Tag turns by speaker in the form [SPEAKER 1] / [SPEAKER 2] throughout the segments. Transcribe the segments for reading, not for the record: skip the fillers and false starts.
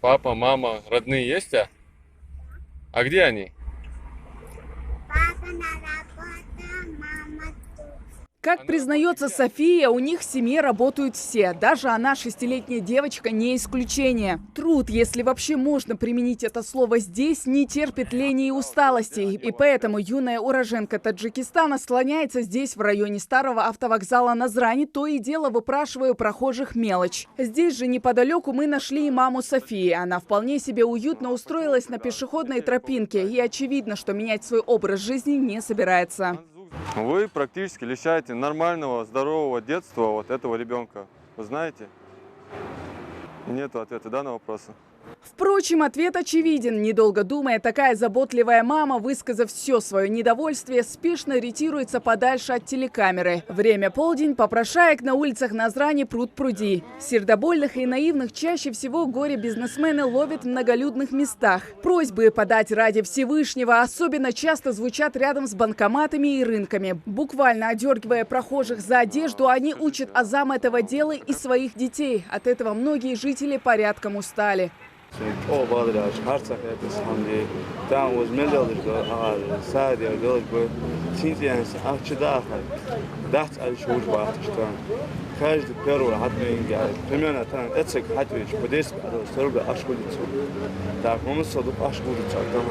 [SPEAKER 1] Папа, мама, родные есть, а? А где они?
[SPEAKER 2] Папа на работе, мама тут.
[SPEAKER 1] А
[SPEAKER 3] Как
[SPEAKER 1] на работе
[SPEAKER 3] признается
[SPEAKER 1] где?
[SPEAKER 3] София, у них в семье работают все. Даже она, шестилетняя девочка, не исключение. Труд, если вообще можно применить это слово здесь, не терпит лени и усталости. И поэтому юная уроженка Таджикистана слоняется здесь, в районе старого автовокзала Назрани, то и дело выпрашивая у прохожих мелочь. Здесь же неподалеку мы нашли и маму Софии. Она вполне себе уютно устроилась на пешеходной тропинке. И очевидно, что менять свой образ жизни не собирается.
[SPEAKER 1] Вы практически лишаете нормального, здорового детства вот этого ребенка. Вы знаете? Нету ответа, да, на вопросы?
[SPEAKER 3] Впрочем, ответ очевиден. Недолго думая, такая заботливая мама, высказав все свое недовольствие, спешно ретируется подальше от телекамеры. Время полдень, попрошаек на улицах Назрани пруд-пруди. Сердобольных и наивных чаще всего горе-бизнесмены ловят в многолюдных местах. Просьбы подать ради Всевышнего особенно часто звучат рядом с банкоматами и рынками. Буквально одергивая прохожих за одежду, они учат азам этого дела и своих детей. От этого многие жители порядком устали.
[SPEAKER 4] او بادرش هر چقدر بسخندی там возмелил сади делать бы синтез чудак дать аль-шур бахтштан каждый первый хатминга примерно там эцек хатвич подес сорга ашкулицу так мы содуп ашкулицу там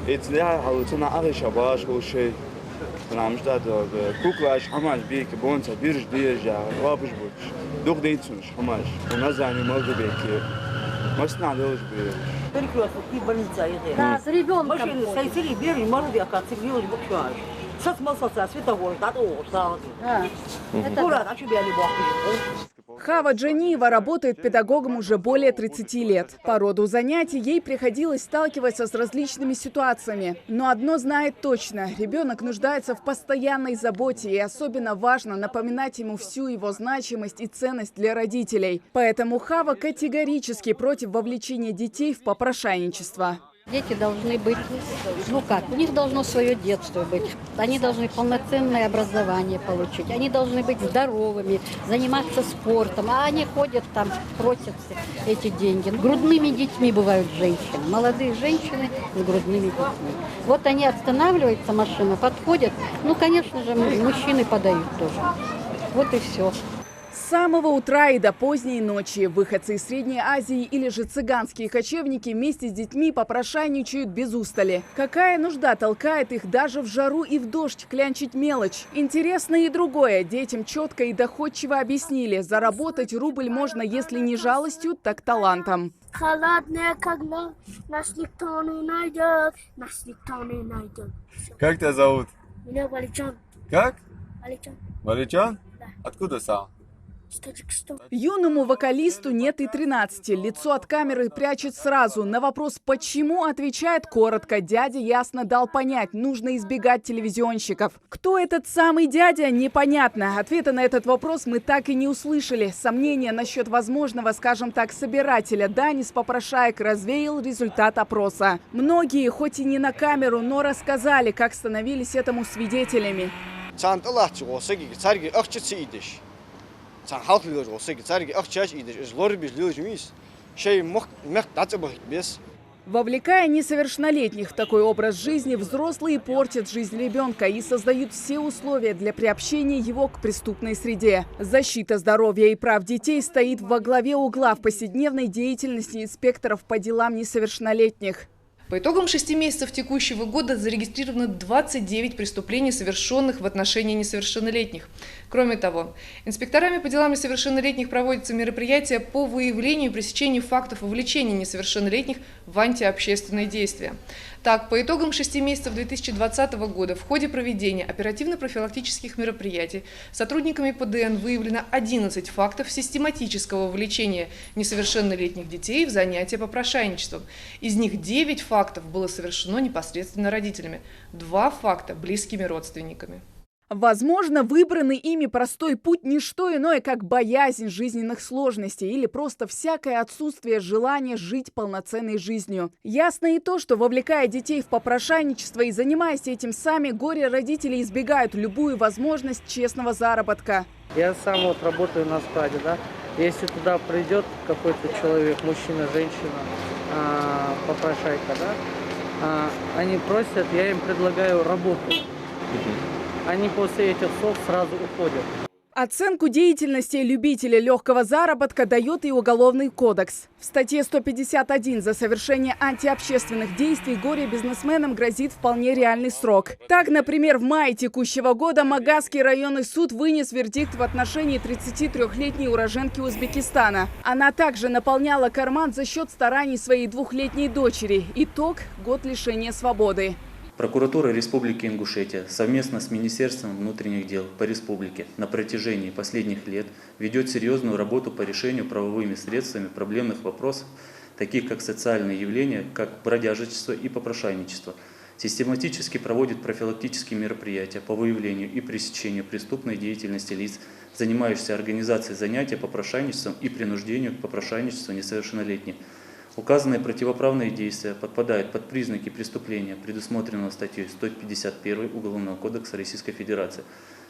[SPEAKER 4] итля халутна арыша башкулшей нам ждать куклаш хамаш бик бонца бирж дежа вабыш буч дух дейцунш хамаш у нас занимался беки. Машина делаешь бы.
[SPEAKER 5] Да, с ребенком.
[SPEAKER 6] Машины сойти бери, может я как цивиль букшаш. Сейчас мы соца светофор, да то сразу. Кура, а тебе не бахнешь.
[SPEAKER 3] Хава Джаниева работает педагогом уже более 30 лет. По роду занятий ей приходилось сталкиваться с различными ситуациями. Но одно знает точно – ребенок нуждается в постоянной заботе, и особенно важно напоминать ему всю его значимость и ценность для родителей. Поэтому Хава категорически против вовлечения детей в попрошайничество.
[SPEAKER 5] Дети должны быть, у них должно свое детство быть. Они должны полноценное образование получить. Они должны быть здоровыми, заниматься спортом. А они ходят там, просят эти деньги. Грудными детьми бывают женщины. Молодые женщины с грудными детьми. Вот они останавливаются, машина, подходят. Конечно же, мужчины подают тоже. Вот и все.
[SPEAKER 3] С самого утра и до поздней ночи выходцы из Средней Азии или же цыганские кочевники вместе с детьми попрошайничают без устали. Какая нужда толкает их даже в жару и в дождь клянчить мелочь? Интересно и другое. Детям четко и доходчиво объяснили. Заработать рубль можно, если не жалостью, так талантом.
[SPEAKER 2] Холодная, когда нас никто не найдет, нас никто не найдет.
[SPEAKER 1] Как тебя зовут?
[SPEAKER 2] Меня Валичан.
[SPEAKER 1] Как?
[SPEAKER 2] Валичан.
[SPEAKER 1] Валичан?
[SPEAKER 2] Да.
[SPEAKER 1] Откуда сам?
[SPEAKER 2] С Таджикистана.
[SPEAKER 3] Юному вокалисту нет и 13. Лицо от камеры прячет сразу. На вопрос «почему?» отвечает коротко. Дядя ясно дал понять, нужно избегать телевизионщиков. Кто этот самый дядя, непонятно. Ответа на этот вопрос мы так и не услышали. Сомнения насчет возможного, скажем так, собирателя дани с попрошаек развеял результат опроса. Многие, хоть и не на камеру, но рассказали, как становились этому свидетелями. Вовлекая несовершеннолетних в такой образ жизни, взрослые портят жизнь ребенка и создают все условия для приобщения его к преступной среде. Защита здоровья и прав детей стоит во главе угла в повседневной деятельности инспекторов по делам несовершеннолетних.
[SPEAKER 7] По итогам 6 месяцев текущего года зарегистрировано 29 преступлений, совершенных в отношении несовершеннолетних. Кроме того, инспекторами по делам несовершеннолетних проводятся мероприятия по выявлению и пресечению фактов вовлечения несовершеннолетних в антиобщественные действия. Так, по итогам 6 месяцев 2020 года в ходе проведения оперативно-профилактических мероприятий сотрудниками ПДН выявлено 11 фактов систематического вовлечения несовершеннолетних детей в занятия попрошайничеством. Из них 9 фактов было совершено непосредственно родителями, 2 факта – близкими родственниками.
[SPEAKER 3] Возможно, выбранный ими простой путь – не что иное, как боязнь жизненных сложностей или просто всякое отсутствие желания жить полноценной жизнью. Ясно и то, что, вовлекая детей в попрошайничество и занимаясь этим сами, горе-родители избегают любую возможность честного заработка.
[SPEAKER 8] Я сам вот работаю на складе, да. Если туда придет какой-то человек, мужчина, женщина, попрошайка, да, они просят, я им предлагаю работу. Они после этих слов сразу уходят.
[SPEAKER 3] Оценку деятельности любителей легкого заработка дает и Уголовный кодекс. В статье 151 за совершение антиобщественных действий горе-бизнесменам грозит вполне реальный срок. Так, например, в мае текущего года Магасский районный суд вынес вердикт в отношении 33-летней уроженки Узбекистана. Она также наполняла карман за счет стараний своей 2-летней дочери. Итог – год лишения свободы.
[SPEAKER 9] Прокуратура Республики Ингушетия совместно с Министерством внутренних дел по республике на протяжении последних лет ведет серьезную работу по решению правовыми средствами проблемных вопросов, таких как социальные явления, как бродяжничество и попрошайничество. Систематически проводит профилактические мероприятия по выявлению и пресечению преступной деятельности лиц, занимающихся организацией занятия попрошайничеством и принуждению к попрошайничеству несовершеннолетних. Указанные противоправные действия подпадают под признаки преступления, предусмотренного статьей 151 Уголовного кодекса Российской Федерации,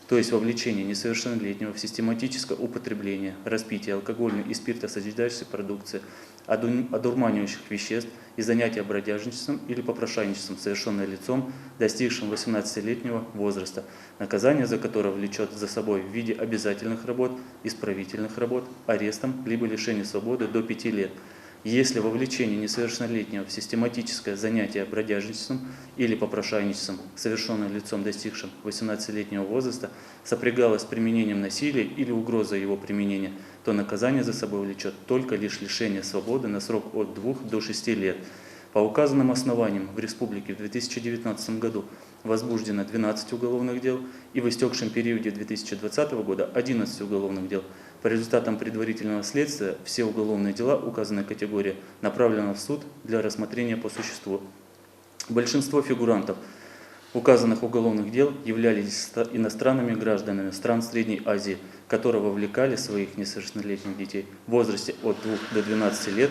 [SPEAKER 9] то есть вовлечение несовершеннолетнего в систематическое употребление, распитие алкогольной и спиртосодержащей продукции, одурманивающих веществ и занятия бродяжничеством или попрошайничеством, совершенное лицом, достигшим 18-летнего возраста, наказание за которое влечет за собой в виде обязательных работ, исправительных работ, арестом либо лишения свободы до 5 лет. Если вовлечение несовершеннолетнего в систематическое занятие бродяжничеством или попрошайничеством, совершенное лицом, достигшим 18-летнего возраста, сопрягалось с применением насилия или угрозой его применения, то наказание за собой влечет только лишь лишение свободы на срок от 2 до 6 лет. По указанным основаниям в республике в 2019 году возбуждено 12 уголовных дел и в истекшем периоде 2020 года 11 уголовных дел. По результатам предварительного следствия все уголовные дела указанной категории направлены в суд для рассмотрения по существу. Большинство фигурантов указанных уголовных дел являлись иностранными гражданами стран Средней Азии, которые вовлекали своих несовершеннолетних детей в возрасте от 2 до 12 лет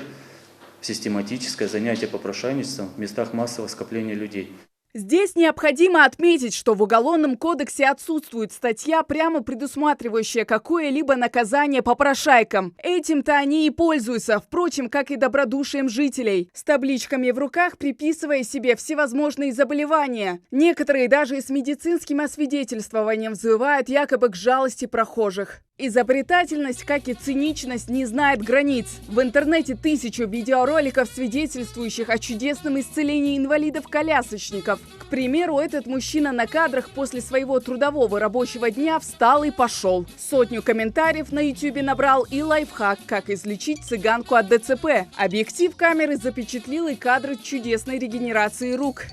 [SPEAKER 9] в систематическое занятие попрошайничеством в местах массового скопления людей.
[SPEAKER 3] Здесь необходимо отметить, что в Уголовном кодексе отсутствует статья, прямо предусматривающая какое-либо наказание попрошайкам. Этим-то они и пользуются, впрочем, как и добродушием жителей, с табличками в руках приписывая себе всевозможные заболевания. Некоторые даже и с медицинским освидетельствованием взывают якобы к жалости прохожих. Изобретательность, как и циничность, не знает границ. В интернете 1000 видеороликов, свидетельствующих о чудесном исцелении инвалидов-колясочников. К примеру, этот мужчина на кадрах после своего трудового рабочего дня встал и пошел. 100 комментариев на YouTube набрал и лайфхак, как излечить цыганку от ДЦП. Объектив камеры запечатлил и кадры чудесной регенерации рук.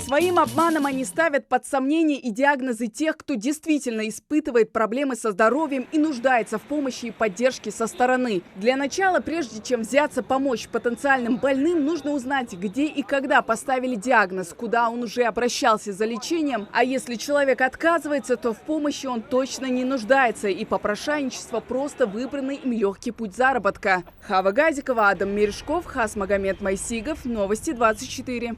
[SPEAKER 3] Своим обманом они ставят под сомнение и диагнозы тех, кто действительно испытывает проблемы со здоровьем и нуждается в помощи и поддержке со стороны. Для начала, прежде чем взяться помочь потенциальным больным, нужно узнать, где и когда поставили диагноз, куда он уже обращался за лечением. А если человек отказывается, то в помощи он точно не нуждается, и попрошайничество просто выбранный им легкий путь заработка. Хава Газикова, Адам Мережков, Хасмагомед Майсигов. Новости 24.